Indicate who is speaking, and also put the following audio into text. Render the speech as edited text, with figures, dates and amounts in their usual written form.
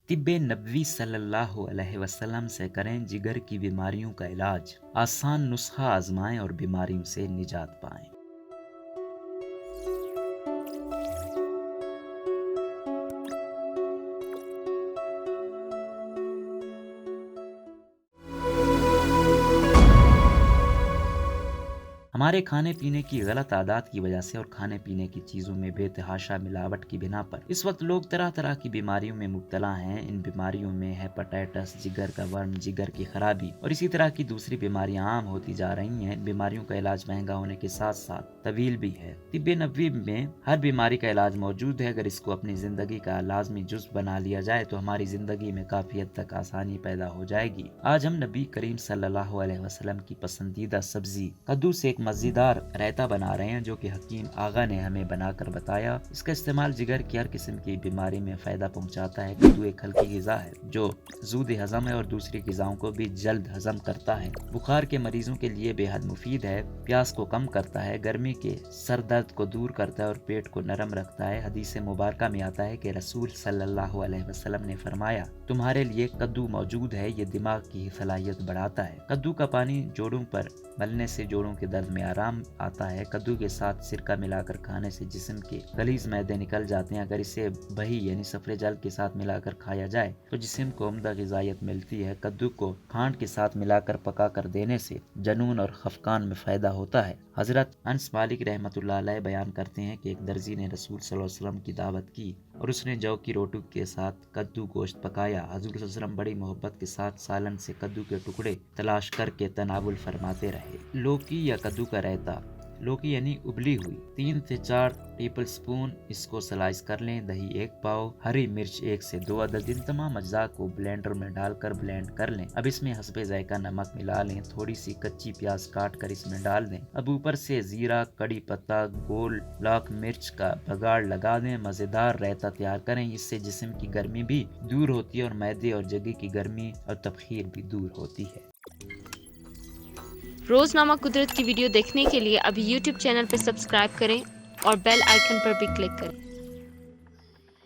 Speaker 1: طب نبوی صلی اللہ علیہ وسلم سے کریں جگر کی بیماریوں کا علاج، آسان نسخہ آزمائیں اور بیماریوں سے نجات پائیں۔ ہمارے کھانے پینے کی غلط عادات کی وجہ سے اور کھانے پینے کی چیزوں میں بے تحاشا ملاوٹ کی بنا پر اس وقت لوگ طرح طرح کی بیماریوں میں مبتلا ہیں۔ ان بیماریوں میں ہیپاٹائٹس، جگر کا ورم، جگر کی خرابی اور اسی طرح کی دوسری بیماریاں عام ہوتی جا رہی ہیں۔ ان بیماریوں کا علاج مہنگا ہونے کے ساتھ ساتھ طویل بھی ہے۔ طب نبوی میں ہر بیماری کا علاج موجود ہے۔ اگر اس کو اپنی زندگی کا لازمی جزو بنا لیا جائے تو ہماری زندگی میں کافی حد تک آسانی پیدا ہو جائے گی۔ آج ہم نبی کریم صلی اللہ علیہ وسلم کی پسندیدہ سبزی کدو سے ایک مزیدار رائتا بنا رہے ہیں، جو کہ حکیم آغا نے ہمیں بنا کر بتایا۔ اس کا استعمال جگر کی ہر قسم کی بیماری میں فائدہ پہنچاتا ہے۔ کدو ایک ہلکی غذا ہے جو زود ہضم ہے اور دوسری غذاؤں کو بھی جلد ہضم کرتا ہے۔ بخار کے مریضوں کے لیے بے حد مفید ہے، پیاس کو کم کرتا ہے، گرمی کے سر درد کو دور کرتا ہے اور پیٹ کو نرم رکھتا ہے۔ حدیث مبارکہ میں آتا ہے کہ رسول صلی اللہ علیہ وسلم نے فرمایا، تمہارے لیے کدو موجود ہے، یہ دماغ کی صلاحیت بڑھاتا ہے۔ کدو کا پانی جوڑوں پر ملنے سے جوڑوں کے درد میں آرام آتا ہے۔ کدو کے ساتھ سرکہ ملا کر کھانے سے جسم کے غلیظ معدے نکل جاتے ہیں۔ اگر اسے بہی یعنی صفر جل کے ساتھ ملا کر کھایا جائے تو جسم کو عمدہ غذائیت ملتی ہے۔ کدو کو کھانڈ کے ساتھ ملا کر پکا کر دینے سے جنون اور خفقان میں فائدہ ہوتا ہے۔ حضرت انس مالک رحمۃ اللہ علیہ بیان کرتے ہیں کہ ایک درزی نے رسول صلی اللہ علیہ وسلم کی دعوت کی اور اس نے جو کی روٹی کے ساتھ کدو گوشت پکایا۔ حضور صلی اللہ علیہ وسلم بڑی محبت کے ساتھ سالن سے کدو کے ٹکڑے تلاش کر کے تناول فرماتے رہے۔ لوکی یا کدو کا رائتا، لوکی یعنی ابلی ہوئی 3 سے 4 ٹیبل سپون اس کو سلائس کر لیں۔ دہی 1 پاؤ، ہری مرچ 1 سے 2 عدد، ان تمام اجزاء کو بلینڈر میں ڈال کر بلینڈ کر لیں۔ اب اس میں حسب ذائقہ نمک ملا لیں، تھوڑی سی کچی پیاز کاٹ کر اس میں ڈال دیں۔ اب اوپر سے زیرہ، کڑی پتہ، گول لاکھ مرچ کا بگاڑ لگا دیں۔ مزیدار رائتا تیار کریں، اس سے جسم کی گرمی بھی دور ہوتی ہے اور معدے اور جگہ کی گرمی اور تبخیر بھی دور ہوتی ہے۔
Speaker 2: روزنامہ قدرت کی ویڈیو دیکھنے کے لیے ابھی یوٹیوب چینل پہ سبسکرائب کریں اور بیل آئیکن پر بھی کلک کریں۔